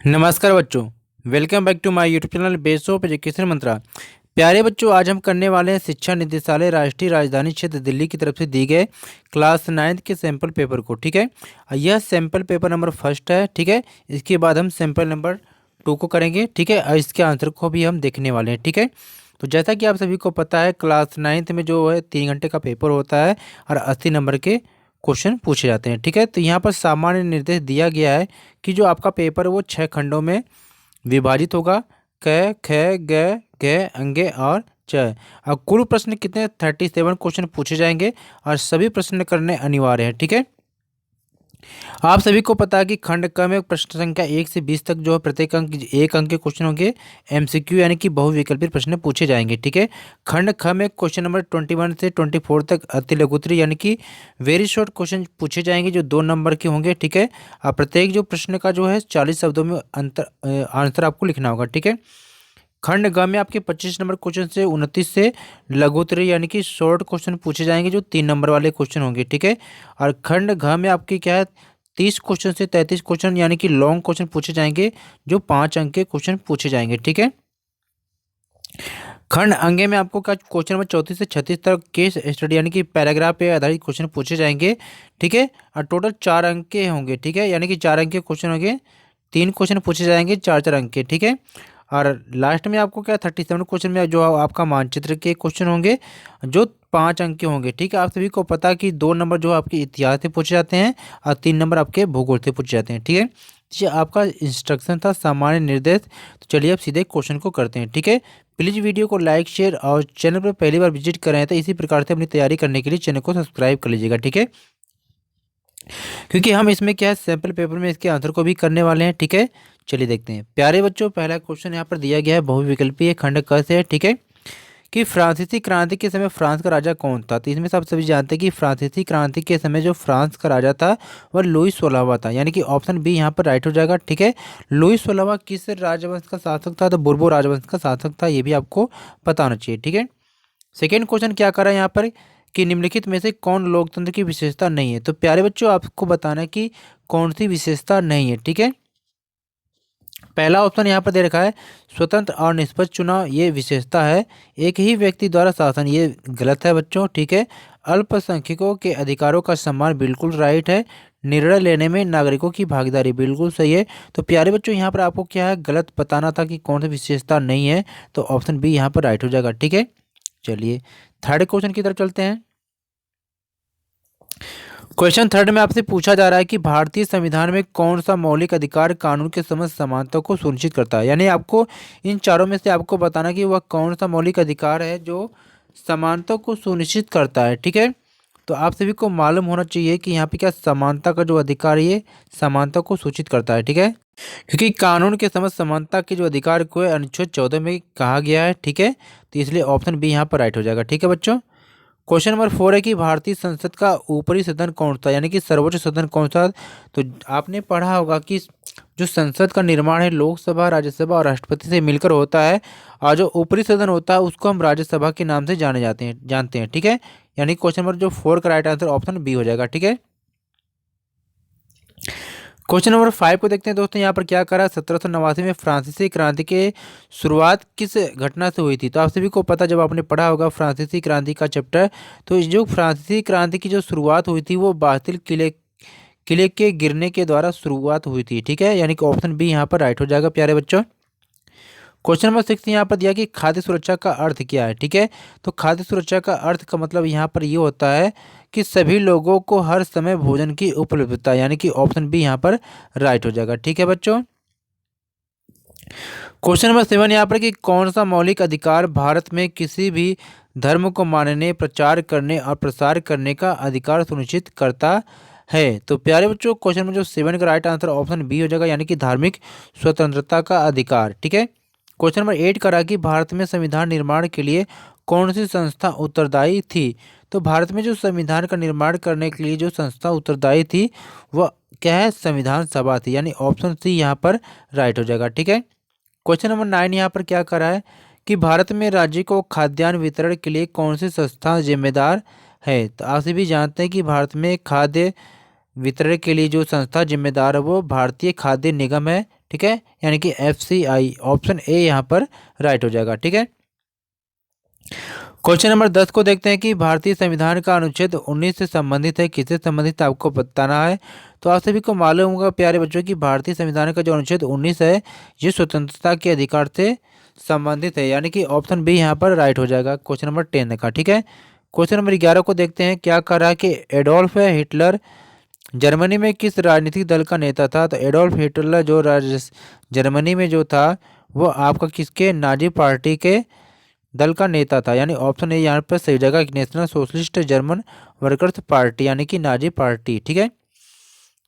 नमस्कार बच्चों। Welcome back to my YouTube channel base of education Mantra. प्यारे बच्चों, आज हम करने वाले हैं शिक्षा निदेशालय राष्ट्रीय राजधानी क्षेत्र दिल्ली की तरफ से दी गए क्लास 9 के सैंपल पेपर को। ठीक है, यह सैंपल पेपर नंबर फर्स्ट है। ठीक है, इसके बाद हम सैंपल नंबर 2 को करेंगे। ठीक है, और इसके आंसर को भी हम देखने वाले हैं। ठीक है, तो जैसा कि आप सभी को पता है, क्लास 9 में जो है 3 घंटे का पेपर होता है और 80 नंबर के क्वेश्चन पूछे जाते हैं। ठीक है, तो यहाँ पर सामान्य निर्देश दिया गया है कि जो आपका पेपर है वो 6 खंडों में विभाजित होगा। क ख ग घ अंगे और च। अब कुल प्रश्न कितने 37 क्वेश्चन पूछे जाएंगे और सभी प्रश्न करने अनिवार्य है। ठीक है, आप सभी को पता है कि खंड क में प्रश्न संख्या 1 से 20 तक जो है प्रत्येक अंक 1 अंक के क्वेश्चन होंगे। एमसीक्यू यानी कि बहुविकल्पित प्रश्न पूछे जाएंगे। ठीक है, खंड ख में क्वेश्चन नंबर 21 से 24 तक अति लघुत्तरी यानी कि वेरी शॉर्ट क्वेश्चन पूछे जाएंगे जो 2 नंबर के होंगे। ठीक है, और प्रत्येक जो प्रश्न का जो है 40 शब्दों में आंसर आपको लिखना होगा। ठीक है, खंड ग में आपके 25 नंबर क्वेश्चन से 29 से लघुत्तरी यानी कि शॉर्ट क्वेश्चन पूछे जाएंगे जो 3 नंबर वाले क्वेश्चन होंगे। ठीक है, और खंड घ में आपके क्या है 30 क्वेश्चन से 33 क्वेश्चन यानी कि लॉन्ग क्वेश्चन पूछे जाएंगे जो 5 अंक के क्वेश्चन पूछे जाएंगे। ठीक है, खंड अंगे में आपको क्या क्वेश्चन नंबर 34 से 36 तक केस स्टडी यानी कि पैराग्राफ पे आधारित क्वेश्चन पूछे जाएंगे। ठीक है, और टोटल 4 अंक के होंगे। ठीक है, यानी कि 4 अंक के क्वेश्चन होंगे, 3 क्वेश्चन पूछे जाएंगे 4-4 अंक के। ठीक है, और लास्ट में आपको क्या 37 क्वेश्चन में जो आपका मानचित्र के क्वेश्चन होंगे जो 5 अंक के होंगे। ठीक है, आप सभी को पता है कि 2 नंबर जो आपके इतिहास से पूछे जाते हैं और 3 नंबर आपके भूगोल से पूछे जाते हैं। ठीक है, ये आपका इंस्ट्रक्शन था, सामान्य निर्देश। तो चलिए अब सीधे क्वेश्चन को करते हैं। ठीक है, प्लीज़ वीडियो को लाइक शेयर और चैनल पर पहली बार विजिट कर रहे हैं तो इसी प्रकार से अपनी तैयारी करने के लिए चैनल को सब्सक्राइब कर लीजिएगा। ठीक है, क्योंकि हम इसमें क्या है सैंपल पेपर में इसके आंसर को भी करने वाले हैं। ठीक है, चलिए देखते हैं। प्यारे बच्चों, पहला क्वेश्चन यहाँ पर दिया गया है बहुविकल्पीय खंड क से है। ठीक है, कि फ्रांसीसी क्रांति के समय फ्रांस का राजा कौन था। तो इसमें से आप सभी जानते हैं कि फ्रांसीसी क्रांति के समय जो फ्रांस का राजा था वह लुई 16वां था, यानी कि ऑप्शन बी यहाँ पर राइट हो जाएगा। ठीक है, लुई 16वां किस राजवंश का शासक था, तो बुर्बो राजवंश का शासक था, ये भी आपको पता होना चाहिए। ठीक है, सेकेंड क्वेश्चन क्या कर रहा है यहाँ पर कि निम्नलिखित में से कौन लोकतंत्र की विशेषता नहीं है। तो प्यारे बच्चों, आपको बताना है कि कौन सी विशेषता नहीं है। ठीक है, पहला ऑप्शन यहाँ पर दे रखा है स्वतंत्र और निष्पक्ष चुनाव, ये विशेषता है। एक ही व्यक्ति द्वारा शासन, ये गलत है बच्चों। ठीक है, अल्पसंख्यकों के अधिकारों का सम्मान, बिल्कुल राइट है। निर्णय लेने में नागरिकों की भागीदारी, बिल्कुल सही है। तो प्यारे बच्चों, यहाँ पर आपको क्या है गलत बताना था कि कौन सी विशेषता नहीं है, तो ऑप्शन बी यहाँ पर राइट हो जाएगा। ठीक है, चलिए थर्ड क्वेश्चन की तरफ चलते हैं। क्वेश्चन थर्ड में आपसे पूछा जा रहा है कि भारतीय संविधान में कौन सा मौलिक अधिकार कानून के समक्ष समानता को सुनिश्चित करता है। यानी आपको इन चारों में से आपको बताना कि वह कौन सा मौलिक अधिकार है जो समानता को सुनिश्चित करता है। ठीक है, तो आप सभी को मालूम होना चाहिए कि यहाँ पे क्या समानता का जो अधिकार है ये समानता को सूचित करता है। ठीक है, क्योंकि कानून के समक्ष समानता के जो अधिकार को है अनुच्छेद 14 में कहा गया है। ठीक है, तो इसलिए ऑप्शन बी यहाँ पर राइट हो जाएगा। ठीक है बच्चों, क्वेश्चन नंबर 4 है कि भारतीय संसद का ऊपरी सदन कौन सा, यानी कि सर्वोच्च सदन कौन सा। तो आपने पढ़ा होगा कि जो संसद का निर्माण है लोकसभा, राज्यसभा और राष्ट्रपति से मिलकर होता है, और जो ऊपरी सदन होता है उसको हम राज्यसभा के नाम से जानते हैं। ठीक है, यानी क्वेश्चन नंबर जो 4 का राइट आंसर ऑप्शन बी हो जाएगा। ठीक है, क्वेश्चन नंबर 5 को देखते हैं दोस्तों। यहाँ पर क्या करा 1789 में फ्रांसीसी क्रांति के शुरुआत किस घटना से हुई थी। तो आप सभी को पता, जब आपने पढ़ा होगा फ्रांसीसी क्रांति का चैप्टर, तो इस जो फ्रांसीसी क्रांति की जो शुरुआत हुई थी वो बास्तिल किले किले के गिरने के द्वारा शुरुआत हुई थी। ठीक है, यानी कि ऑप्शन बी यहाँ पर राइट हो जाएगा प्यारे बच्चों। क्वेश्चन नंबर 6 यहाँ पर दिया कि खाद्य सुरक्षा का अर्थ क्या है। ठीक है, तो खाद्य सुरक्षा का अर्थ का मतलब यहाँ पर ये होता है कि सभी लोगों को हर समय भोजन की उपलब्धता, यानी कि ऑप्शन बी यहाँ पर राइट हो जाएगा। ठीक है बच्चों, क्वेश्चन नंबर 7 यहाँ पर कि कौन सा मौलिक अधिकार भारत में किसी भी धर्म को मानने, प्रचार करने और प्रसार करने का अधिकार सुनिश्चित करता है। तो प्यारे बच्चों, क्वेश्चन नंबर जो 7 का राइट आंसर ऑप्शन बी हो जाएगा, यानी कि धार्मिक स्वतंत्रता का अधिकार। ठीक है, क्वेश्चन नंबर 8 करा कि भारत में संविधान निर्माण के लिए कौन सी संस्था उत्तरदायी थी। तो भारत में जो संविधान का निर्माण करने के लिए जो संस्था उत्तरदायी थी वह क्या है, संविधान सभा थी, यानी ऑप्शन सी यहाँ पर राइट हो जाएगा। ठीक है, क्वेश्चन नंबर 9 यहाँ पर क्या करा है कि भारत में राज्य को खाद्यान्न वितरण के लिए कौन सी संस्था जिम्मेदार है। तो आप सभी जानते हैं कि भारत में खाद्य वितरण के लिए जो संस्था जिम्मेदार है वो भारतीय खाद्य निगम है। ठीक है, यानी कि FCI, ऑप्शन ए यहाँ पर राइट हो जाएगा। ठीक है, क्वेश्चन नंबर 10 को देखते हैं कि भारतीय संविधान का अनुच्छेद 19 से संबंधित है, किससे संबंधित है आपको बताना है। तो आप सभी को मालूम होगा प्यारे बच्चों कि भारतीय संविधान का जो अनुच्छेद 19 है ये स्वतंत्रता के अधिकार से संबंधित है, यानी कि ऑप्शन बी यहाँ पर राइट हो जाएगा क्वेश्चन नंबर 10 का। ठीक है, क्वेश्चन नंबर 11 को देखते हैं, क्या कह रहा है कि एडोल्फ हिटलर जर्मनी में किस राजनीतिक दल का नेता था। तो एडोल्फ हिटलर जो जर्मनी में जो था वो आपका किसके, नाजी पार्टी के दल का नेता था, यानी ऑप्शन ए यहाँ पर सही जगह, national socialist German workers party, यानी कि नाजी पार्टी। ठीक है,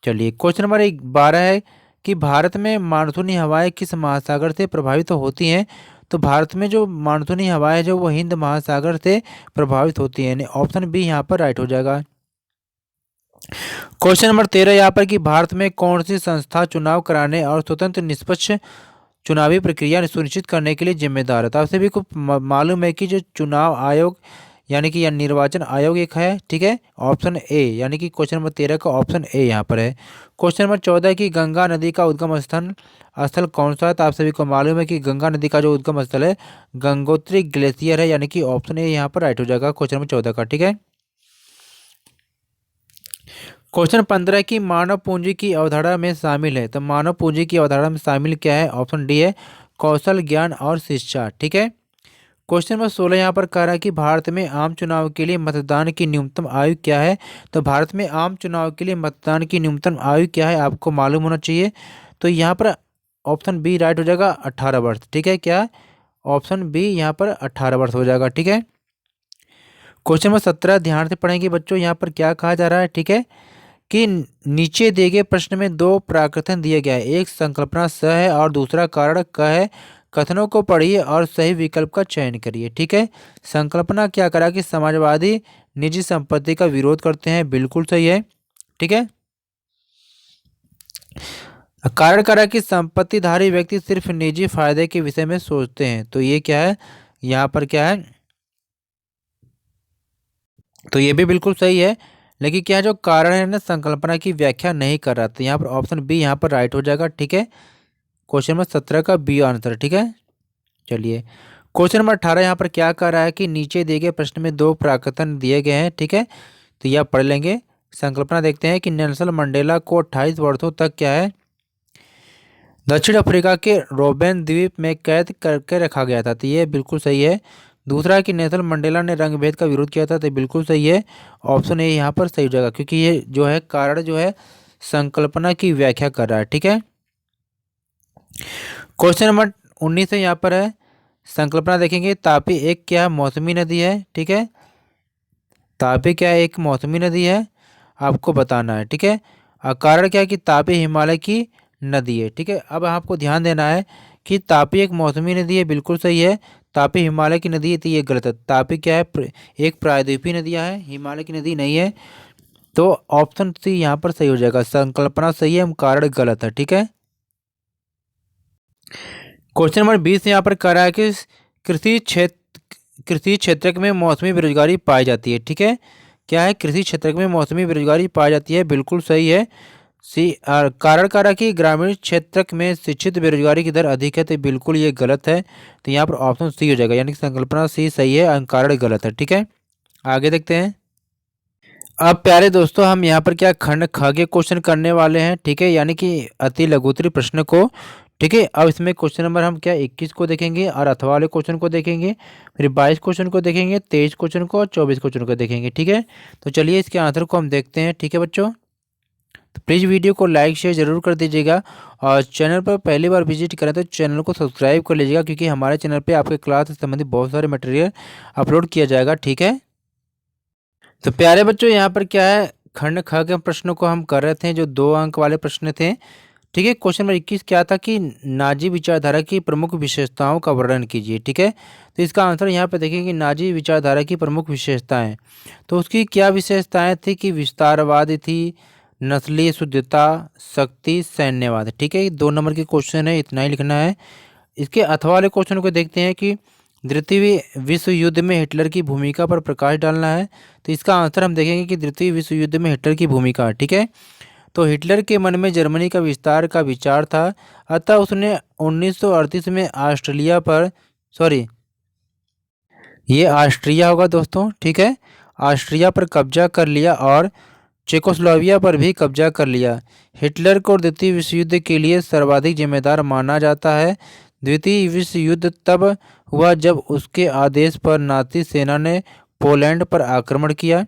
चलिए क्वेश्चन नंबर 12 है कि भारत में मानसूनी हवाएं किस महासागर से प्रभावित होती हैं। तो भारत में जो मानसूनी हवाएं जो वो हिंद महासागर से प्रभावित होती हैं, यानी ऑप्शन बी यहाँ पर राइट हो जाएगा। क्वेश्चन नंबर 13 यहाँ पर कि भारत में कौन सी संस्था चुनाव कराने और स्वतंत्र निष्पक्ष चुनावी प्रक्रिया सुनिश्चित करने के लिए जिम्मेदार है। तो आप सभी को मालूम है कि जो चुनाव आयोग यानी कि यह निर्वाचन आयोग एक है। ठीक है, ऑप्शन ए, यानी कि क्वेश्चन नंबर 13 का ऑप्शन ए यहाँ पर है। क्वेश्चन नंबर 14 की गंगा नदी का उद्गम स्थल कौन सा है। तो आप सभी को मालूम है कि गंगा नदी का जो उद्गम स्थल है गंगोत्री ग्लेशियर है, यानी कि ऑप्शन ए यहाँ पर राइट हो जाएगा क्वेश्चन नंबर 14 का। ठीक है, क्वेश्चन 15 की मानव पूंजी की अवधारणा में शामिल है। तो मानव पूंजी की अवधारणा में शामिल क्या है, ऑप्शन डी है कौशल, ज्ञान और शिक्षा। ठीक है, क्वेश्चन नंबर 16 यहाँ पर कह रहा है कि भारत में आम चुनाव के लिए मतदान की न्यूनतम आयु क्या है। तो भारत में आम चुनाव के लिए मतदान की न्यूनतम आयु क्या है आपको मालूम होना चाहिए। तो यहाँ पर ऑप्शन बी राइट हो जाएगा 18 वर्ष। ठीक है, क्या ऑप्शन बी यहाँ पर 18 वर्ष हो जाएगा। ठीक है, क्वेश्चन नंबर 17 ध्यान से पढ़ेंगे बच्चों, यहाँ पर क्या कहा जा रहा है। ठीक है, कि नीचे दिए गए प्रश्न में दो प्राकथन दिए गया है, एक संकल्पना स है और दूसरा कारण क है। कथनों को पढ़िए और सही विकल्प का चयन करिए। ठीक है, संकल्पना क्या करा कि समाजवादी निजी संपत्ति का विरोध करते हैं, बिल्कुल सही है। ठीक है, कारण करा कि संपत्तिधारी व्यक्ति सिर्फ निजी फायदे के विषय में सोचते हैं। तो ये क्या है, यहाँ पर क्या है, तो ये भी बिल्कुल सही है। लेकिन क्या जो कारण है ना संकल्पना की व्याख्या नहीं कर रहा, तो यहाँ पर ऑप्शन बी यहाँ पर राइट हो जाएगा। ठीक है, क्वेश्चन नंबर 17 का बी आंसर। ठीक है, चलिए क्वेश्चन नंबर 18 यहाँ पर क्या कर रहा है कि नीचे दिए गए प्रश्न में दो प्राकथन दिए गए हैं। ठीक है, तो यह पढ़ लेंगे। संकल्पना देखते हैं कि नेल्सन मंडेला को 28 वर्षों तक क्या है दक्षिण अफ्रीका के रोबेन द्वीप में कैद करके रखा गया था। तो ये बिल्कुल सही है। दूसरा कि नेल्सन मंडेला ने रंग भेद का विरोध किया था। तो बिल्कुल सही है, ऑप्शन ए यहाँ पर सही हो जाएगा, क्योंकि ये जो है कारण जो है संकल्पना की व्याख्या कर रहा है। ठीक है, क्वेश्चन नंबर 19 यहाँ पर है, संकल्पना देखेंगे। तापी एक क्या मौसमी नदी है। ठीक है, तापी क्या एक मौसमी नदी है, आपको बताना है। ठीक है, कारण क्या है कि तापी हिमालय की नदी है। ठीक है, अब आपको ध्यान देना है कि तापी एक मौसमी नदी है, बिल्कुल सही है। तापी हिमालय की नदी है, तो ये गलत है। तापी क्या है, एक प्रायद्वीपीय नदियाँ है, हिमालय की नदी नहीं है। तो ऑप्शन सी यहाँ पर सही हो जाएगा, संकल्पना सही है, कारण गलत है। ठीक है, क्वेश्चन नंबर 20 यहाँ पर कह रहा है कि कृषि क्षेत्र में मौसमी बेरोजगारी पाई जाती है। ठीक है, क्या है, कृषि क्षेत्र में मौसमी बेरोजगारी पाई जाती है, बिल्कुल सही है। कारण कह रहा है कि ग्रामीण क्षेत्र में शिक्षित बेरोजगारी की दर अधिक है, तो बिल्कुल ये गलत है। तो यहाँ पर ऑप्शन सी हो जाएगा, यानी कि संकल्पना सी सही है, कारण गलत है। ठीक है, आगे देखते हैं। अब प्यारे दोस्तों हम यहाँ पर क्या खंड ख के क्वेश्चन करने वाले हैं। ठीक है, यानी कि अति लघुत्तरी प्रश्न को। ठीक है, अब इसमें क्वेश्चन नंबर हम क्या 21 को देखेंगे और अथवा वाले क्वेश्चन को देखेंगे, फिर 22 क्वेश्चन को देखेंगे, 23 क्वेश्चन को और 24 क्वेश्चन को देखेंगे। ठीक है, तो चलिए इसके आंसर को हम देखते हैं। ठीक है बच्चों, तो प्लीज़ वीडियो को लाइक शेयर ज़रूर कर दीजिएगा और चैनल पर पहली बार विजिट करें तो चैनल को सब्सक्राइब कर लीजिएगा, क्योंकि हमारे चैनल पर आपके क्लास से संबंधित बहुत सारे मटेरियल अपलोड किया जाएगा। ठीक है, तो प्यारे बच्चों यहाँ पर क्या है खंड ख के प्रश्नों को हम कर रहे थे, जो 2 अंक वाले प्रश्न थे। ठीक है, क्वेश्चन नंबर 21 क्या था कि नाजी विचारधारा की प्रमुख विशेषताओं का वर्णन कीजिए। ठीक है, तो इसका आंसर यहाँ पे देखेंगे कि नाजी विचारधारा की प्रमुख विशेषताएं, तो उसकी क्या विशेषताएं थी कि विस्तारवादी थी, नस्लीय शुद्धता, शक्ति, सैन्यवाद। ठीक है, 2 नंबर के क्वेश्चन है, इतना ही लिखना है। इसके अथवा वाले क्वेश्चन को देखते हैं कि द्वितीय विश्व युद्ध में हिटलर की भूमिका पर प्रकाश डालना है। तो इसका आंसर हम देखेंगे कि द्वितीय विश्व युद्ध में हिटलर की भूमिका। ठीक है, तो हिटलर के मन में जर्मनी का विस्तार का विचार था, अतः उसने 1938 में ऑस्ट्रेलिया पर सॉरी ये ऑस्ट्रिया होगा दोस्तों, ठीक है, ऑस्ट्रिया पर कब्जा कर लिया और चेकोस्लोवाकिया पर भी कब्जा कर लिया। हिटलर को द्वितीय विश्व युद्ध के लिए सर्वाधिक जिम्मेदार माना जाता है। द्वितीय विश्व युद्ध तब हुआ जब उसके आदेश पर नाज़ी सेना ने पोलैंड पर आक्रमण किया।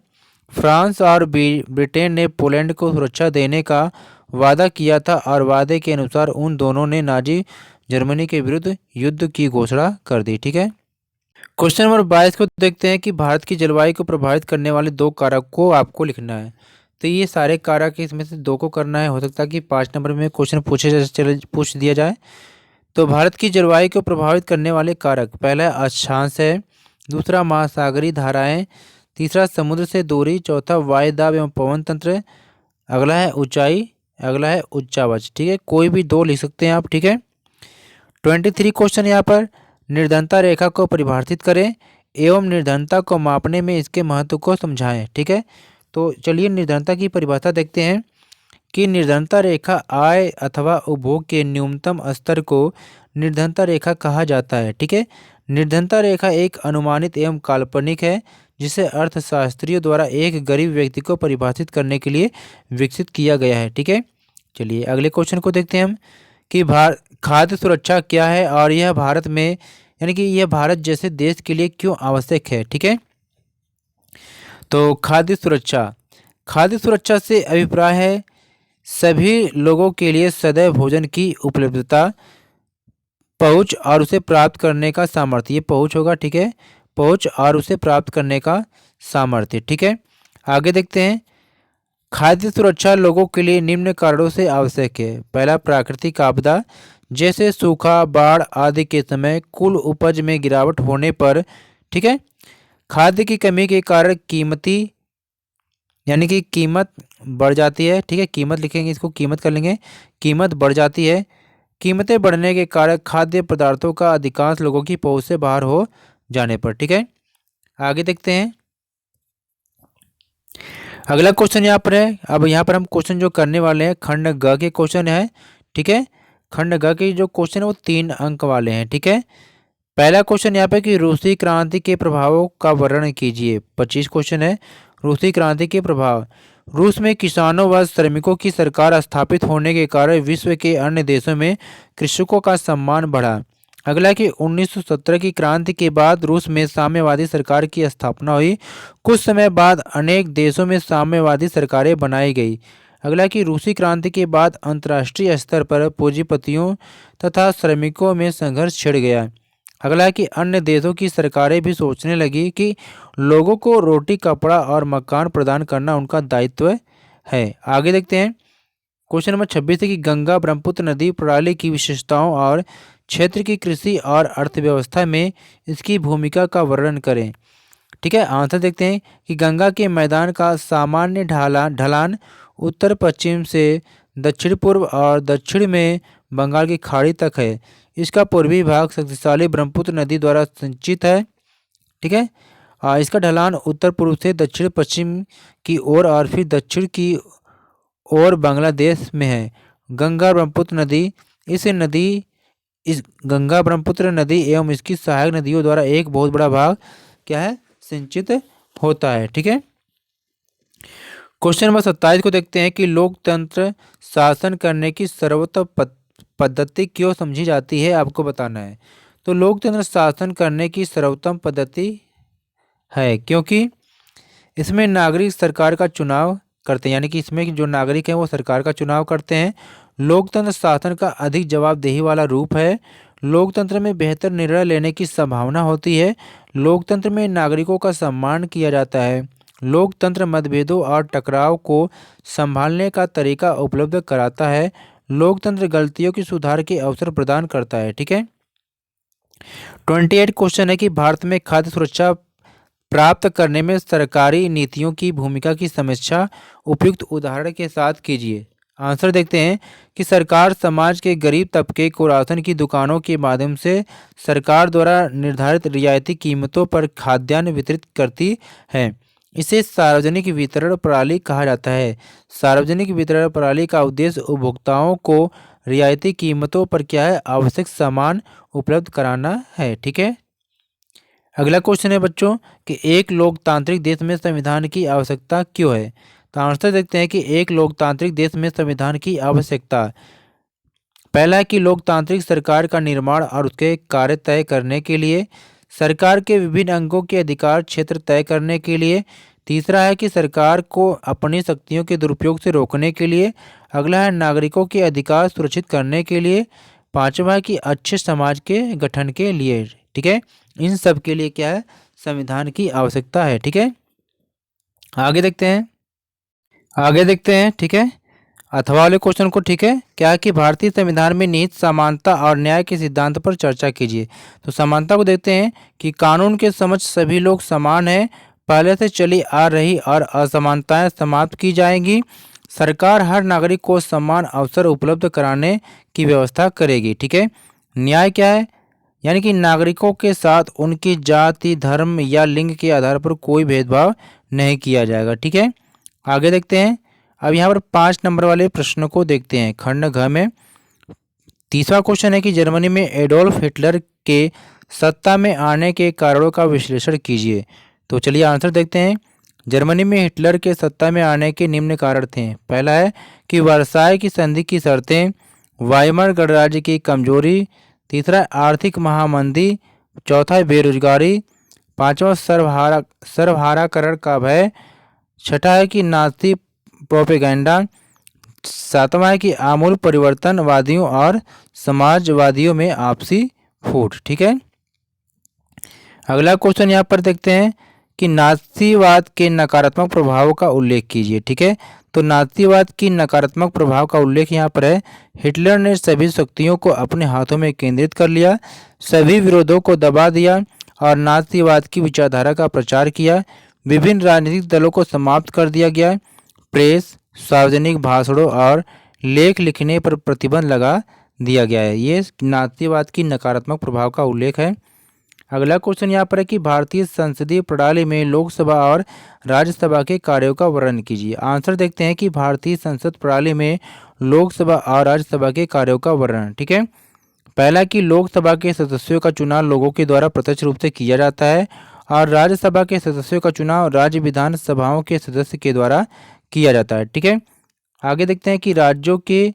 फ्रांस और ब्रिटेन ने पोलैंड को सुरक्षा देने का वादा किया था और वादे के अनुसार उन दोनों ने नाज़ी जर्मनी के विरुद्ध युद्ध की घोषणा कर दी, ठीक है। क्वेश्चन नंबर 22 को देखते हैं कि भारत की जलवायु को प्रभावित करने वाले 2 कारक को आपको लिखना है। तो ये सारे कारक इसमें से 2 को करना है, हो सकता है कि 5 नंबर में क्वेश्चन पूछ दिया जाए। तो भारत की जलवायु को प्रभावित करने वाले कारक, पहला अक्षांश है, दूसरा महासागरीय धाराएं, तीसरा समुद्र से दूरी, चौथा वायुदाब एवं पवन तंत्र, अगला है ऊंचाई, अगला है उच्चावच, ठीक है। कोई भी 2 लिख सकते हैं आप, ठीक है। 23 क्वेश्चन यहाँ पर, निर्धनता रेखा को परिभाषित करें एवं निर्धनता को मापने में इसके महत्व को समझाएं, ठीक है। तो चलिए निर्धनता की परिभाषा देखते हैं कि निर्धनता रेखा आय अथवा उपभोग के न्यूनतम स्तर को निर्धनता रेखा कहा जाता है, ठीक है। निर्धनता रेखा एक अनुमानित एवं काल्पनिक है जिसे अर्थशास्त्रियों द्वारा एक गरीब व्यक्ति को परिभाषित करने के लिए विकसित किया गया है, ठीक है। चलिए अगले क्वेश्चन को देखते हैं हम कि खाद्य सुरक्षा क्या है और यह भारत में यानी कि यह भारत जैसे देश के लिए क्यों आवश्यक है, ठीक है। तो खाद्य सुरक्षा से अभिप्राय है सभी लोगों के लिए सदैव भोजन की उपलब्धता, पहुंच और उसे प्राप्त करने का सामर्थ्य, ये पहुंच होगा, ठीक है, पहुंच और उसे प्राप्त करने का सामर्थ्य, ठीक है। आगे देखते हैं, खाद्य सुरक्षा लोगों के लिए निम्न कारणों से आवश्यक है। पहला, प्राकृतिक आपदा जैसे सूखा, बाढ़ आदि के समय कुल उपज में गिरावट होने पर, ठीक है, खाद्य की कमी के कारण कीमत बढ़ जाती है, ठीक है। कीमत लिखेंगे, इसको कीमत कर लेंगे, कीमत बढ़ जाती है। कीमतें बढ़ने के कारण खाद्य पदार्थों का अधिकांश लोगों की पहुंच से बाहर हो जाने पर, ठीक है। आगे देखते हैं, अगला क्वेश्चन यहाँ पर है। अब यहाँ पर हम क्वेश्चन जो करने वाले हैं खंड ग के क्वेश्चन है, ठीक है। खंड ग के जो क्वेश्चन है वो 3 अंक वाले हैं, ठीक है। पहला क्वेश्चन यहाँ पे कि रूसी क्रांति के प्रभावों का वर्णन कीजिए। 25 क्वेश्चन है, रूसी क्रांति के प्रभाव। रूस में किसानों व श्रमिकों की सरकार स्थापित होने के कारण विश्व के अन्य देशों में कृषकों का सम्मान बढ़ा। अगला कि 1917 की क्रांति के बाद रूस में साम्यवादी सरकार की स्थापना हुई। कुछ समय बाद अनेक देशों में साम्यवादी सरकारें बनाई गई। अगला कि रूसी क्रांति के बाद अंतर्राष्ट्रीय स्तर पर पूंजीपतियों तथा श्रमिकों में संघर्ष छिड़ गया। अगला कि अन्य देशों की सरकारें भी सोचने लगी कि लोगों को रोटी, कपड़ा और मकान प्रदान करना उनका दायित्व है। आगे देखते हैं, क्वेश्चन नंबर 26 है कि गंगा ब्रह्मपुत्र नदी प्रणाली की विशेषताओं और क्षेत्र की कृषि और अर्थव्यवस्था में इसकी भूमिका का वर्णन करें, ठीक है। आंसर देखते हैं कि गंगा के मैदान का सामान्य ढलान उत्तर पश्चिम से दक्षिण पूर्व और दक्षिण में बंगाल की खाड़ी तक है। इसका पूर्वी भाग शक्तिशाली ब्रह्मपुत्र नदी द्वारा संचित है, ठीक है। इसका ढलान उत्तर पूर्व से दक्षिण पश्चिम की ओर और फिर दक्षिण की ओर बांग्लादेश में है। इस गंगा ब्रह्मपुत्र नदी एवं इसकी सहायक नदियों द्वारा एक बहुत बड़ा भाग क्या है, सिंचित होता है, ठीक है। क्वेश्चन नंबर 27 को देखते हैं कि लोकतंत्र शासन करने की सर्वोत्तम पद्धति क्यों समझी जाती है, आपको बताना है। तो लोकतंत्र शासन करने की सर्वोत्तम पद्धति है क्योंकि इसमें नागरिक सरकार का चुनाव करते हैं, यानी कि इसमें जो नागरिक हैं वो सरकार का चुनाव करते हैं। लोकतंत्र शासन का अधिक जवाबदेही वाला रूप है। लोकतंत्र में बेहतर निर्णय लेने की संभावना होती है। लोकतंत्र में नागरिकों का सम्मान किया जाता है। लोकतंत्र मतभेदों और टकराव को संभालने का तरीका उपलब्ध कराता है। लोकतंत्र गलतियों की सुधार के अवसर प्रदान करता है, ठीक है। 28 क्वेश्चन है कि भारत में खाद्य सुरक्षा प्राप्त करने में सरकारी नीतियों की भूमिका की समीक्षा उपयुक्त उदाहरण के साथ कीजिए। आंसर देखते हैं कि सरकार समाज के गरीब तबके को राशन की दुकानों के माध्यम से सरकार द्वारा निर्धारित रियायती कीमतों पर खाद्यान्न वितरित करती है। इसे सार्वजनिक वितरण प्रणाली कहा जाता है। सार्वजनिक वितरण प्रणाली का उद्देश्य उपभोक्ताओं को रियायती कीमतों पर क्या है, आवश्यक सामान उपलब्ध कराना है। ठीक है। अगला क्वेश्चन है बच्चों कि एक लोकतांत्रिक देश में संविधान की आवश्यकता क्यों है। तो आंसर देखते हैं कि एक लोकतांत्रिक देश में संविधान की आवश्यकता, पहला है कि लोकतांत्रिक सरकार का निर्माण और उसके कार्य तय करने के लिए, सरकार के विभिन्न अंगों के अधिकार क्षेत्र तय करने के लिए, तीसरा है कि सरकार को अपनी शक्तियों के दुरुपयोग से रोकने के लिए, अगला है नागरिकों के अधिकार सुरक्षित करने के लिए, पांचवा है कि अच्छे समाज के गठन के लिए। ठीक है, इन सब के लिए क्या है, संविधान की आवश्यकता है। ठीक है, आगे देखते हैं। ठीक है, अथवा वाले क्वेश्चन को, ठीक है, क्या कि भारतीय संविधान में निहित समानता और न्याय के सिद्धांत पर चर्चा कीजिए। तो समानता को देखते हैं कि कानून के समक्ष सभी लोग समान हैं, पहले से चली आ रही और असमानताएं समाप्त की जाएंगी, सरकार हर नागरिक को समान अवसर उपलब्ध कराने की व्यवस्था करेगी। ठीक है, न्याय क्या है, यानी कि नागरिकों के साथ उनकी जाति, धर्म या लिंग के आधार पर कोई भेदभाव नहीं किया जाएगा। ठीक है, आगे देखते हैं। अब यहाँ पर 5 नंबर वाले प्रश्नों को देखते हैं खंड घ में। तीसरा क्वेश्चन है कि जर्मनी में एडोल्फ हिटलर के सत्ता में आने के कारणों का विश्लेषण कीजिए। तो चलिए आंसर देखते हैं। जर्मनी में हिटलर के सत्ता में आने के निम्न कारण थे। पहला है कि वर्साय की संधि की शर्तें, वाइमर गणराज्य की कमजोरी, तीसरा है आर्थिक महामंदी, चौथा है बेरोजगारी, पांचवा सर्वहाराकरण का भय, छठा है कि नाजी प्रोपेगेंडा, सातवां है कि आमूल परिवर्तनवादियों और समाजवादियों में आपसी फूट। ठीक है, अगला क्वेश्चन यहाँ पर देखते हैं कि नाजीवाद के नकारात्मक प्रभावों का उल्लेख कीजिए। ठीक है, तो नाजीवाद की नकारात्मक प्रभाव का उल्लेख यहाँ पर है, हिटलर ने सभी शक्तियों को अपने हाथों में केंद्रित कर लिया, सभी विरोधों को दबा दिया और नाजीवाद की विचारधारा का प्रचार किया, विभिन्न राजनीतिक दलों को समाप्त कर दिया गया, प्रेस, सार्वजनिक भाषणों और लेख लिखने पर प्रतिबंध लगा दिया गया है। ये नाजीवाद की नकारात्मक प्रभाव का उल्लेख है। अगला क्वेश्चन यहाँ पर है कि भारतीय संसदीय प्रणाली में लोकसभा और राज्यसभा के कार्यों का वर्णन कीजिए। आंसर देखते हैं कि भारतीय संसद प्रणाली में लोकसभा और राज्यसभा के कार्यों का वर्णन। ठीक है, पहला कि लोकसभा के सदस्यों का चुनाव लोगों के द्वारा प्रत्यक्ष रूप से किया जाता है और राज्यसभा के सदस्यों का चुनाव राज्य विधानसभाओं के सदस्य के द्वारा किया जाता है। ठीक है, आगे देखते हैं कि राज्यों के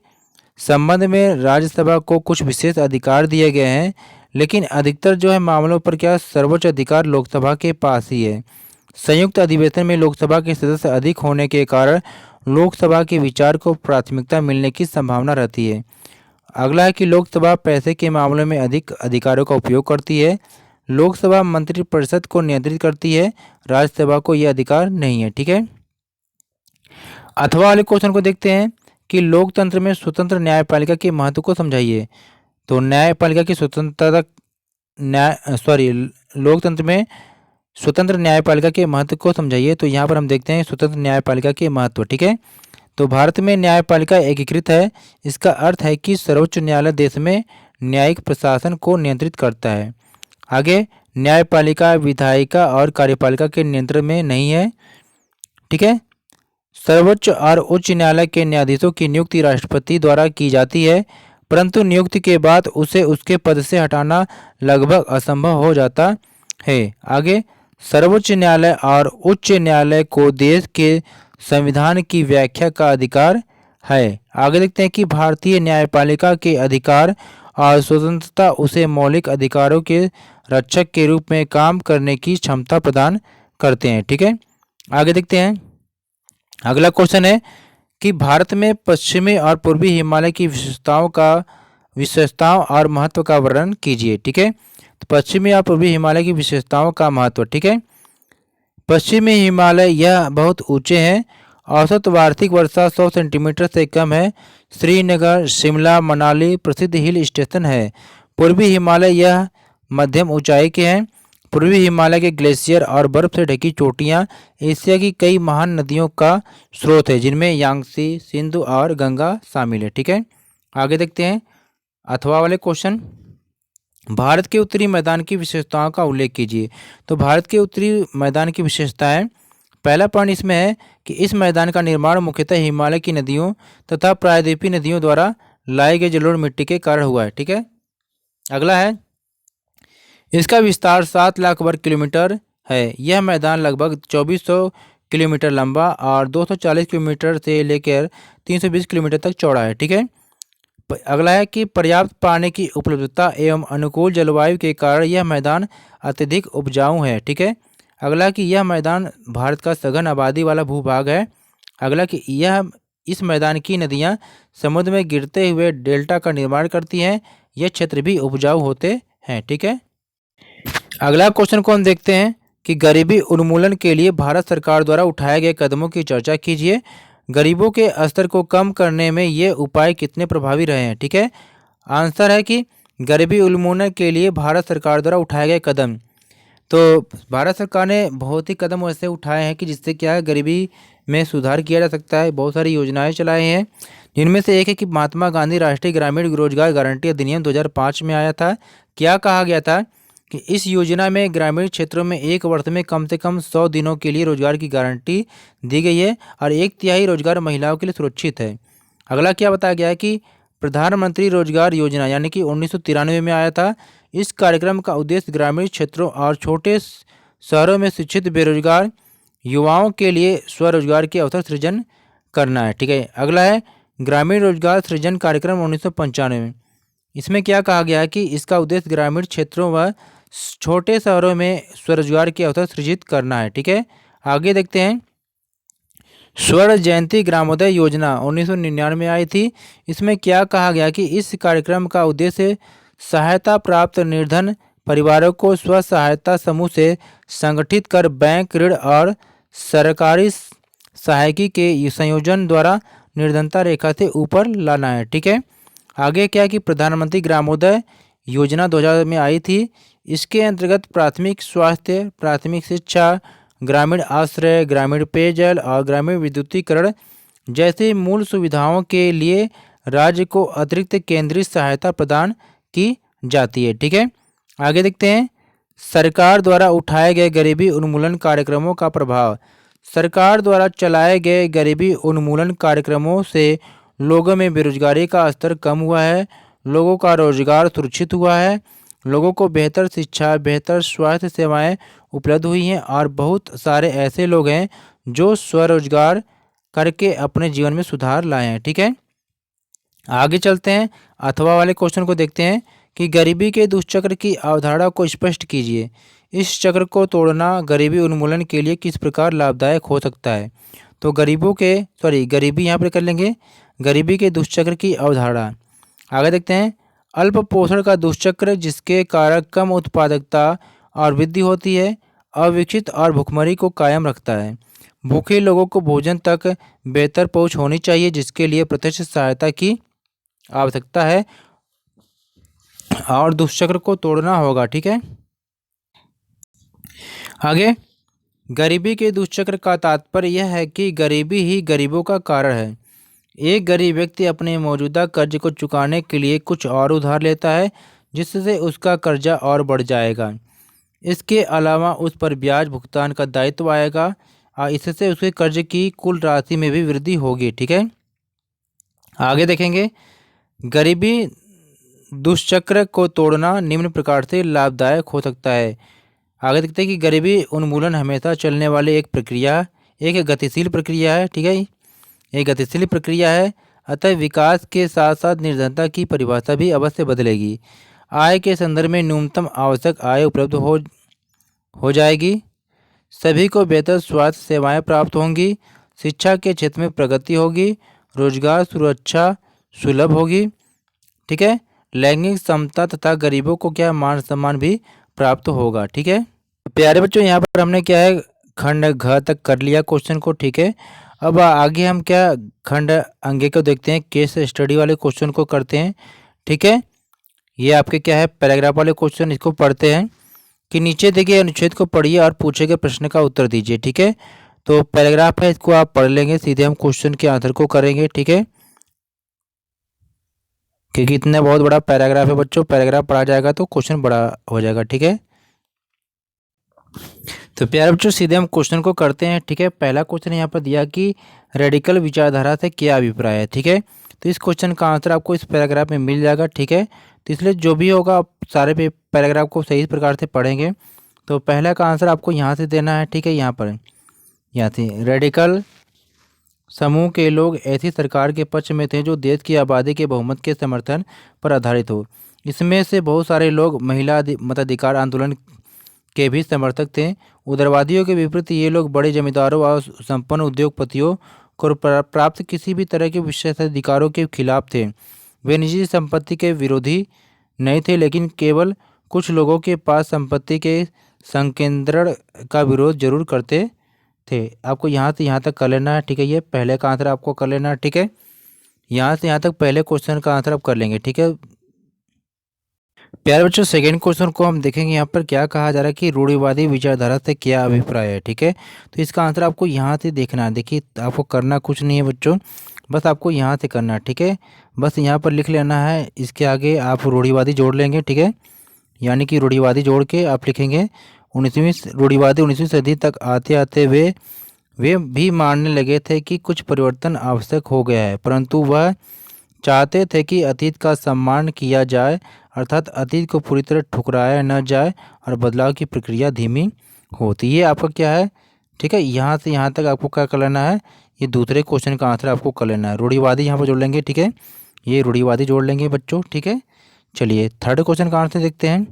संबंध में राज्यसभा को कुछ विशेष अधिकार दिए गए हैं, लेकिन अधिकतर जो है मामलों पर क्या सर्वोच्च अधिकार लोकसभा के पास ही है। संयुक्त अधिवेशन में लोकसभा के सदस्य अधिक होने के कारण लोकसभा के विचार को प्राथमिकता मिलने की संभावना रहती है। अगला है कि लोकसभा पैसे के मामलों में अधिक अधिकारों का उपयोग करती है, लोकसभा मंत्रिपरिषद को नियंत्रित करती है, राज्यसभा को यह अधिकार नहीं है। ठीक है, अथवा वाले क्वेश्चन को देखते हैं कि लोकतंत्र में स्वतंत्र न्यायपालिका के महत्व को समझाइए। तो न्यायपालिका की स्वतंत्रता लोकतंत्र में स्वतंत्र न्यायपालिका के महत्व को समझाइए। तो यहाँ पर हम देखते हैं स्वतंत्र न्यायपालिका के महत्व। ठीक है, तो भारत में न्यायपालिका एकीकृत है। इसका अर्थ है कि सर्वोच्च न्यायालय देश में न्यायिक प्रशासन को नियंत्रित करता है। आगे, न्यायपालिका विधायिका और कार्यपालिका के नियंत्रण में नहीं है। ठीक है, सर्वोच्च और उच्च न्यायालय के न्यायाधीशों की नियुक्ति राष्ट्रपति द्वारा की जाती है, परंतु नियुक्ति के बाद उसे उसके पद से हटाना लगभग असंभव हो जाता है। आगे, सर्वोच्च न्यायालय और उच्च न्यायालय को देश के संविधान की व्याख्या का अधिकार है। आगे देखते हैं कि भारतीय न्यायपालिका के अधिकार और स्वतंत्रता उसे मौलिक अधिकारों के रक्षक के रूप में काम करने की क्षमता प्रदान करते हैं। ठीक है, आगे देखते हैं। अगला क्वेश्चन है कि भारत में पश्चिमी और पूर्वी हिमालय की विशेषताओं और महत्व का वर्णन कीजिए। ठीक है, तो पश्चिमी और पूर्वी हिमालय की विशेषताओं का महत्व। ठीक है, पश्चिमी हिमालय यह बहुत ऊंचे हैं, औसत वार्षिक वर्षा 100 सेंटीमीटर से कम है। श्रीनगर, शिमला, मनाली प्रसिद्ध हिल स्टेशन है। पूर्वी हिमालय यह मध्यम ऊंचाई के हैं। पूर्वी हिमालय के ग्लेशियर और बर्फ से ढकी चोटियाँ एशिया की कई महान नदियों का स्रोत है, जिनमें यांगसी, सिंधु और गंगा शामिल है। ठीक है, आगे देखते हैं। अथवा वाले क्वेश्चन, भारत के उत्तरी मैदान की विशेषताओं का उल्लेख कीजिए। तो भारत के उत्तरी मैदान की विशेषताएं, पहला पॉइंट इसमें है कि इस मैदान का निर्माण मुख्यतः हिमालय की नदियों तथा प्रायद्वीपीय नदियों द्वारा लाई गई जलोढ़ मिट्टी के कारण हुआ है। ठीक है, अगला है इसका विस्तार 7 लाख वर्ग किलोमीटर है। यह मैदान लगभग 2400 किलोमीटर लंबा और 240 किलोमीटर से लेकर 320 किलोमीटर तक चौड़ा है। ठीक है, अगला है कि पर्याप्त पानी की उपलब्धता एवं अनुकूल जलवायु के कारण यह मैदान अत्यधिक उपजाऊ है। ठीक है, अगला कि यह मैदान भारत का सघन आबादी वाला भूभाग है। अगला कि यह इस मैदान की नदियाँ समुद्र में गिरते हुए डेल्टा का निर्माण करती हैं। यह क्षेत्र भी उपजाऊ होते हैं। ठीक है, अगला क्वेश्चन को हम देखते हैं कि गरीबी उन्मूलन के लिए भारत सरकार द्वारा उठाए गए कदमों की चर्चा कीजिए। गरीबों के स्तर को कम करने में ये उपाय कितने प्रभावी रहे हैं। ठीक है, आंसर है कि गरीबी उन्मूलन के लिए भारत सरकार द्वारा उठाए गए कदम, तो भारत सरकार ने बहुत ही कदम ऐसे उठाए हैं कि जिससे क्या है गरीबी में सुधार किया जा सकता है। बहुत सारी योजनाएं चलाई हैं, जिनमें से एक है कि महात्मा गांधी राष्ट्रीय ग्रामीण रोजगार गारंटी अधिनियम 2005 में आया था। क्या कहा गया था कि इस योजना में ग्रामीण क्षेत्रों में एक वर्ष में कम से कम 100 दिनों के लिए रोजगार की गारंटी दी गई है और 1/3 रोजगार महिलाओं के लिए सुरक्षित है। अगला क्या बताया गया है कि प्रधानमंत्री रोजगार योजना यानी कि 1993 में आया था। इस कार्यक्रम का उद्देश्य ग्रामीण क्षेत्रों और छोटे शहरों में शिक्षित बेरोजगार युवाओं के लिए स्वरोजगार के अवसर सृजन करना है। ठीक है, अगला है ग्रामीण रोजगार सृजन कार्यक्रम 1995 में। इसमें क्या कहा गया है कि इसका उद्देश्य ग्रामीण क्षेत्रों व छोटे शहरों में स्वरोजगार के अवसर सृजित करना है। ठीक है, आगे देखते हैं स्वर्ण जयंती ग्रामोदय योजना 1999 आई थी। इसमें क्या कहा गया कि इस कार्यक्रम का उद्देश्य सहायता प्राप्त निर्धन परिवारों को स्व सहायता समूह से संगठित कर बैंक ऋण और सरकारी सहायकी के संयोजन द्वारा निर्धनता रेखा से ऊपर लाना है। ठीक है, आगे क्या कि प्रधानमंत्री ग्रामोदय योजना 2000 में आई थी। इसके अंतर्गत प्राथमिक स्वास्थ्य, प्राथमिक शिक्षा, ग्रामीण आश्रय, ग्रामीण पेयजल और ग्रामीण विद्युतीकरण जैसी मूल सुविधाओं के लिए राज्य को अतिरिक्त केंद्रीय सहायता प्रदान की जाती है। ठीक है, आगे देखते हैं सरकार द्वारा उठाए गए गरीबी उन्मूलन कार्यक्रमों का प्रभाव। सरकार द्वारा चलाए गए गरीबी उन्मूलन कार्यक्रमों से लोगों में बेरोजगारी का स्तर कम हुआ है, लोगों का रोजगार सुरक्षित हुआ है, लोगों को बेहतर शिक्षा, बेहतर स्वास्थ्य सेवाएं उपलब्ध हुई हैं और बहुत सारे ऐसे लोग हैं जो स्वरोजगार करके अपने जीवन में सुधार लाए हैं। ठीक है, आगे चलते हैं अथवा वाले क्वेश्चन को देखते हैं कि गरीबी के दुष्चक्र की अवधारणा को स्पष्ट कीजिए। इस चक्र को तोड़ना गरीबी उन्मूलन के लिए किस प्रकार लाभदायक हो सकता है। तो गरीबी यहाँ पर कर लेंगे, गरीबी के दुष्चक्र की अवधारणा। आगे देखते हैं अल्प पोषण का दुष्चक्र जिसके कारण कम उत्पादकता और वृद्धि होती है, अविकसित और भुखमरी को कायम रखता है। भूखे लोगों को भोजन तक बेहतर पहुंच होनी चाहिए जिसके लिए प्रत्यक्ष सहायता की आवश्यकता है और दुष्चक्र को तोड़ना होगा। ठीक है, आगे गरीबी के दुष्चक्र का तात्पर्य यह है कि गरीबी ही गरीबों का कारण है। एक गरीब व्यक्ति अपने मौजूदा कर्ज को चुकाने के लिए कुछ और उधार लेता है जिससे उसका कर्जा और बढ़ जाएगा। इसके अलावा उस पर ब्याज भुगतान का दायित्व आएगा और इससे उसके कर्ज की कुल राशि में भी वृद्धि होगी। ठीक है, आगे देखेंगे गरीबी दुष्चक्र को तोड़ना निम्न प्रकार से लाभदायक हो सकता है। आगे देखते हैं कि गरीबी उन्मूलन हमेशा चलने वाली एक गतिशील प्रक्रिया है। ठीक है, एक गतिशील प्रक्रिया है, अतः विकास के साथ साथ निर्धनता की परिभाषा भी अवश्य बदलेगी। आय के संदर्भ में न्यूनतम आवश्यक आय उपलब्ध हो जाएगी, सभी को बेहतर स्वास्थ्य सेवाएं प्राप्त होंगी, शिक्षा के क्षेत्र में प्रगति होगी, रोजगार सुरक्षा सुलभ होगी। ठीक है, लैंगिक समता तथा गरीबों को क्या मान सम्मान भी प्राप्त होगा। ठीक है, प्यारे बच्चों यहाँ पर हमने क्या है खंड घ तक कर लिया क्वेश्चन को। ठीक है, अब आगे हम क्या खंड अंगे को देखते हैं, केस स्टडी वाले क्वेश्चन को करते हैं। ठीक है, ये आपके क्या है पैराग्राफ वाले क्वेश्चन, इसको पढ़ते हैं कि नीचे देखिए अनुच्छेद को पढ़िए और पूछे गए प्रश्न का उत्तर दीजिए। ठीक है, तो पैराग्राफ है, इसको आप पढ़ लेंगे, सीधे हम क्वेश्चन के आंसर को करेंगे। ठीक है, क्योंकि इतना बहुत बड़ा पैराग्राफ है बच्चों, पैराग्राफ पढ़ा जाएगा तो क्वेश्चन बड़ा हो जाएगा। ठीक है, तो प्यारे बच्चों सीधे हम क्वेश्चन को करते हैं। ठीक है, पहला क्वेश्चन यहाँ पर दिया कि रेडिकल विचारधारा से क्या अभिप्राय है। ठीक है, तो इस क्वेश्चन का आंसर आपको इस पैराग्राफ में मिल जाएगा। ठीक है, तो इसलिए जो भी होगा आप सारे पैराग्राफ को सही प्रकार से पढ़ेंगे। तो पहला का आंसर आपको यहाँ से देना है। ठीक है, यहाँ से रेडिकल समूह के लोग ऐसी सरकार के पक्ष में थे जो देश की आबादी के बहुमत के समर्थन पर आधारित हो। इसमें से बहुत सारे लोग महिला मताधिकार आंदोलन के भी समर्थक थे। उदारवादियों के विपरीत ये लोग बड़े जमींदारों और संपन्न उद्योगपतियों को प्राप्त किसी भी तरह के विशेषाधिकारों के खिलाफ थे। वे निजी संपत्ति के विरोधी नहीं थे, लेकिन केवल कुछ लोगों के पास संपत्ति के संकेंद्रण का विरोध जरूर करते थे। आपको यहाँ से यहाँ तक कर लेना है। ठीक है, ये पहले का आंसर आपको कर लेना है। ठीक है, यहाँ से यहाँ तक पहले क्वेश्चन का आंसर आप कर लेंगे। ठीक है प्यारे बच्चों, सेकंड क्वेश्चन को हम देखेंगे। यहाँ पर क्या कहा जा रहा है कि रूढ़िवादी विचारधारा से क्या अभिप्राय है। ठीक है, तो इसका आंसर आपको यहाँ से देखना है। देखिए, आपको करना कुछ नहीं है बच्चों, बस आपको यहाँ से करना है। ठीक है, बस यहाँ पर लिख लेना है, इसके आगे आप रूढ़िवादी जोड़ लेंगे। ठीक है, यानी कि रूढ़िवादी जोड़ के आप लिखेंगे रूढ़िवादी 19वीं सदी तक आते आते वे भी मानने लगे थे कि कुछ परिवर्तन आवश्यक हो गया है, परंतु वह चाहते थे कि अतीत का सम्मान किया जाए, अर्थात अतीत को पूरी तरह ठुकराया न जाए और बदलाव की प्रक्रिया धीमी होती। ये आपका क्या है। ठीक है, यहाँ से यहाँ तक आपको क्या कर लेना है, ये दूसरे क्वेश्चन का आंसर आपको कर लेना है। रूढ़िवादी यहाँ पर जोड़ लेंगे। ठीक है, ये रूढ़िवादी जोड़ लेंगे बच्चों। ठीक है, चलिए थर्ड क्वेश्चन का आंसर देखते हैं।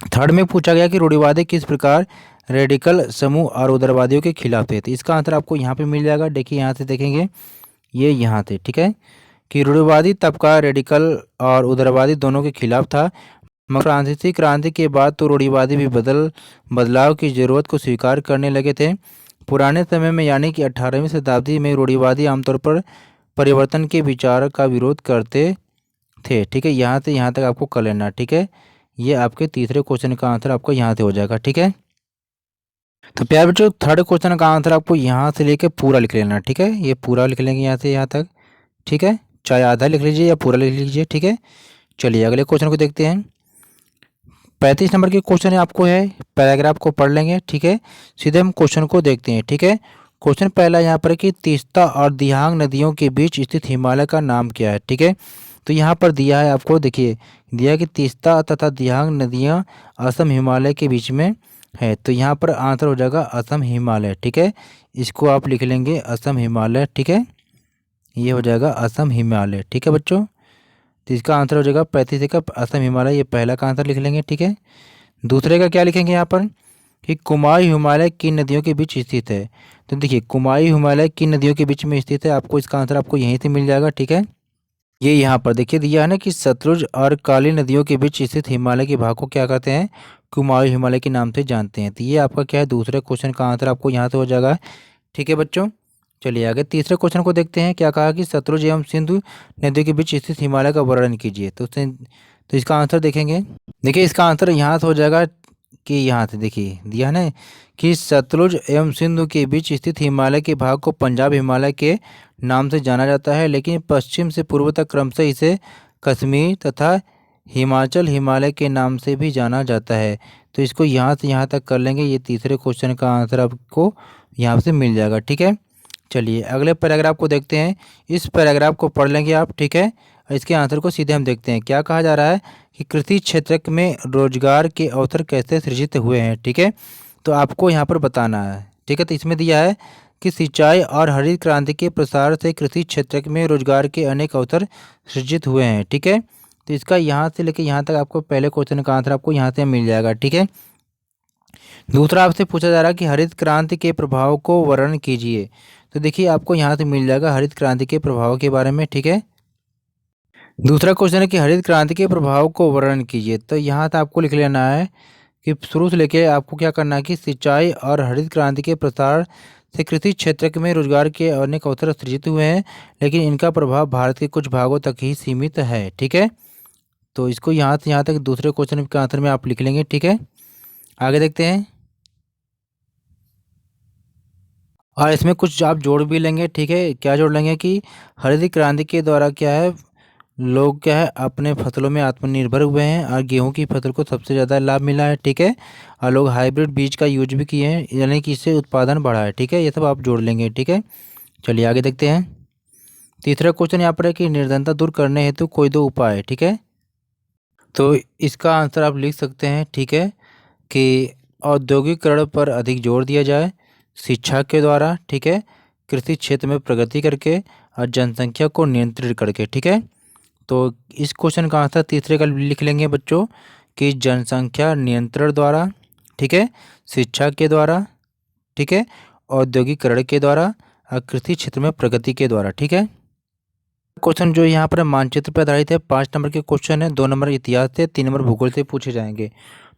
थर्ड में पूछा गया कि रूढ़िवादी किस प्रकार रेडिकल समूह और उदारवादियों के खिलाफ थे। तो इसका आंसर आपको यहाँ पे मिल जाएगा। देखिए, यहाँ से देखेंगे, ये यहाँ से। ठीक है, कि रूढ़िवादी तबका रेडिकल और उदारवादी दोनों के खिलाफ था। मगर फ्रांसीसी क्रांति के बाद तो रूढ़िवादी भी बदलाव की जरूरत को स्वीकार करने लगे थे। पुराने समय में यानी कि 18वीं शताब्दी में रूढ़िवादी आमतौर पर परिवर्तन के विचार का विरोध करते थे। ठीक है, यहाँ से यहाँ तक आपको कर लेना। ठीक है, ये आपके तीसरे क्वेश्चन का आंसर आपको यहाँ से हो जाएगा। ठीक है, तो प्यार बच्चों थर्ड क्वेश्चन का आंसर आपको यहाँ से लेके पूरा लिख लेना। ठीक है, ये पूरा लिख लेंगे यहाँ से यहाँ तक। ठीक है, चाहे आधा लिख लीजिए या पूरा लिख लीजिए। ठीक है, चलिए अगले क्वेश्चन को देखते हैं। 35 नंबर के क्वेश्चन आपको है, पैराग्राफ को पढ़ लेंगे। ठीक है, सीधे हम क्वेश्चन को देखते हैं। ठीक है, क्वेश्चन पहला यहाँ पर कि तीस्ता और दियांग नदियों के बीच स्थित हिमालय का नाम क्या है। ठीक है, तो यहाँ पर दिया है आपको, देखिए दिया है कि तीस्ता तथा दियांग नदियाँ असम हिमालय के बीच में है। तो यहाँ पर आंसर हो जाएगा असम हिमालय। ठीक है, इसको आप लिख लेंगे असम हिमालय। ठीक है, ये हो जाएगा असम हिमालय। ठीक है बच्चों, तो इसका आंसर हो जाएगा 35 का असम हिमालय, ये पहला का आंसर लिख लेंगे। ठीक है, दूसरे का क्या लिखेंगे यहाँ पर कि कुमाई हिमालय किन नदियों के बीच स्थित है। तो देखिए, कुमाई हिमालय किन नदियों के बीच में स्थित है, आपको इसका आंसर आपको यहीं से मिल जाएगा। ठीक है, ये यहाँ पर देखिए दिया है ना कि सतलुज और काली नदियों के बीच स्थित हिमालय के भाग को क्या कहते हैं, कुमाई हिमालय के नाम से जानते हैं। तो ये आपका क्या है, दूसरे क्वेश्चन का आंसर आपको यहाँ से हो जाएगा। ठीक है बच्चों, चलिए आगे तीसरे क्वेश्चन को देखते हैं। क्या कहा कि सतलुज एवं सिंधु नदियों के बीच स्थित हिमालय का वर्णन कीजिए। तो इसका आंसर देखेंगे। देखिए, इसका आंसर यहाँ से हो जाएगा कि यहाँ से देखिए दिया है ना कि सतलुज एवं सिंधु के बीच स्थित हिमालय के भाग को पंजाब हिमालय के नाम से जाना जाता है, लेकिन पश्चिम से पूर्व तक क्रमशः इसे कश्मीर तथा हिमाचल हिमालय के नाम से भी जाना जाता है। तो इसको यहाँ से यहाँ तक कर लेंगे, ये तीसरे क्वेश्चन का आंसर आपको यहाँ से मिल जाएगा। ठीक है, चलिए अगले पैराग्राफ को देखते हैं। इस पैराग्राफ को पढ़ लेंगे आप। ठीक है, इसके आंसर को सीधे हम देखते हैं। क्या कहा जा रहा है कि कृषि क्षेत्र में रोजगार के अवसर कैसे सृजित हुए हैं। ठीक है, तो आपको यहाँ पर बताना है। ठीक है, तो इसमें दिया है कि सिंचाई और हरित क्रांति के प्रसार से कृषि क्षेत्र में रोजगार के अनेक अवसर सृजित हुए हैं। ठीक है, तो इसका यहाँ से लेकर यहाँ तक आपको पहले क्वेश्चन का आंसर आपको यहाँ से मिल जाएगा। ठीक है, दूसरा आपसे पूछा जा रहा है कि हरित क्रांति के प्रभाव को वर्णन कीजिए। तो देखिए, आपको यहाँ से मिल जाएगा हरित क्रांति के प्रभाव के बारे में। ठीक है, दूसरा क्वेश्चन है कि हरित क्रांति के प्रभाव को वर्णन कीजिए। तो यहाँ से आपको लिख लेना है कि शुरू से लेके आपको क्या करना है कि सिंचाई और हरित क्रांति के प्रसार से कृषि क्षेत्र में रोजगार के अनेक अवसर सृजित हुए हैं, लेकिन इनका प्रभाव भारत के कुछ भागों तक ही सीमित है। ठीक है, तो इसको यहाँ से यहाँ तक दूसरे क्वेश्चन के आंसर में आप लिख लेंगे। ठीक है, आगे देखते हैं और इसमें कुछ आप जोड़ भी लेंगे। ठीक है, क्या जोड़ लेंगे कि हरित क्रांति के द्वारा क्या है, लोग क्या है अपने फसलों में आत्मनिर्भर हुए हैं और गेहूं की फसल को सबसे ज़्यादा लाभ मिला है, ठीक है। और लोग हाइब्रिड बीज का यूज भी किए हैं, यानी कि इससे उत्पादन बढ़ा है, ठीक है। ये सब आप जोड़ लेंगे, ठीक है। चलिए आगे देखते हैं। तीसरा क्वेश्चन यहाँ पर है कि निर्धनता दूर करने हेतु कोई दो उपाय, ठीक है। तो इसका आंसर आप लिख सकते हैं, ठीक है, कि औद्योगिकरण पर अधिक जोर दिया जाए, शिक्षा के द्वारा, ठीक है, कृषि क्षेत्र में प्रगति करके और जनसंख्या को नियंत्रित करके, ठीक है। तो इस क्वेश्चन का आंसर तीसरे का लिख लेंगे बच्चों कि जनसंख्या नियंत्रण द्वारा, ठीक है, शिक्षा के द्वारा, ठीक है, औद्योगिकरण के द्वारा और कृषि क्षेत्र में प्रगति के द्वारा, ठीक है। क्वेश्चन जो यहाँ पर मानचित्र पर आधारित है, 5 नंबर के क्वेश्चन है, 2 नंबर इतिहास से, 3 नंबर भूगोल से पूछे जाएंगे।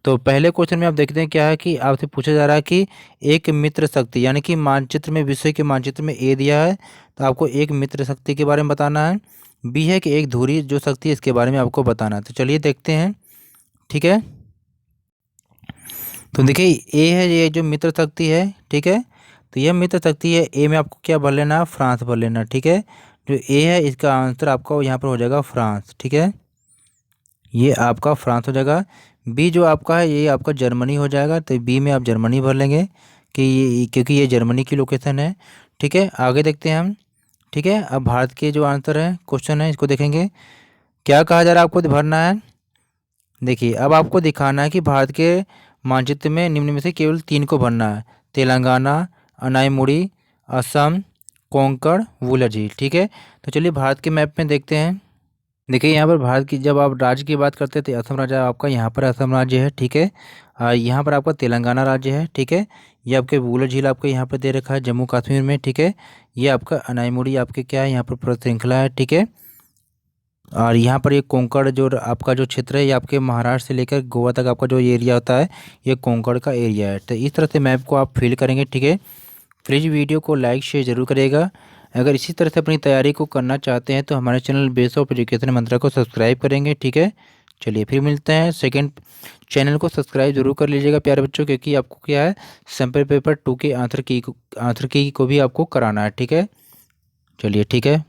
तो पहले क्वेश्चन में आप देखते हैं क्या है कि आपसे पूछा जा रहा है कि एक मित्र शक्ति, यानी कि मानचित्र में, विश्व के मानचित्र में ए दिया है, तो आपको एक मित्र शक्ति के बारे में बताना है। बी है कि एक धुरी जो शक्ति है इसके बारे में आपको बताना है। तो चलिए देखते हैं, ठीक है। तो देखिए ए है, ये जो मित्र शक्ति है, ठीक है। तो यह मित्र शक्ति है, ए में आपको क्या भर लेना है, फ्रांस भर लेना, ठीक है। जो ए है इसका आंसर आपका यहाँ पर हो जाएगा फ्रांस, ठीक है। ये आपका फ्रांस हो जाएगा। बी जो आपका है ये आपका जर्मनी हो जाएगा, तो बी में आप जर्मनी भर लेंगे कि ये, क्योंकि ये जर्मनी की लोकेशन है, ठीक है। आगे देखते हैं हम, ठीक है। अब भारत के जो आंसर है क्वेश्चन है इसको देखेंगे। क्या कहा जा रहा है आपको भरना है। देखिए अब आपको दिखाना है कि भारत के मानचित्र में निम्न में से केवल 3 को भरना है, तेलंगाना, अनाईमुड़ी, असम, कोंकण, वुलर झील, ठीक है। तो चलिए भारत के मैप में देखते हैं। देखिए यहाँ पर भारत की जब आप राज्य की बात करते हैं तो असम राज्य आपका यहाँ पर असम राज्य है, ठीक है। यहाँ पर आपका तेलंगाना राज्य है, ठीक है। ये आपके वुलर झील आपको यहाँ पर दे रखा है जम्मू कश्मीर में, ठीक है। ये आपका अनाईमुड़ी आपके क्या है यहाँ पर पर्वत श्रृंखला है, ठीक है। और यहाँ पर ये कोंकण जो आपका जो क्षेत्र है ये आपके महाराष्ट्र से लेकर गोवा तक आपका जो एरिया होता है ये कोंकण का एरिया है। तो इस तरह से मैप को आप फिल करेंगे, ठीक है। प्लीज़ वीडियो को लाइक शेयर जरूर करिएगा। अगर इसी तरह से अपनी तैयारी को करना चाहते हैं तो हमारे चैनल बेस ऑफ एजुकेशन मंत्रा को सब्सक्राइब करेंगे, ठीक है। चलिए फिर मिलते हैं। सेकंड चैनल को सब्सक्राइब जरूर कर लीजिएगा प्यारे बच्चों, क्योंकि आपको क्या है सैम्पल पेपर 2 के आंसर की को भी आपको कराना है, ठीक है। चलिए ठीक है।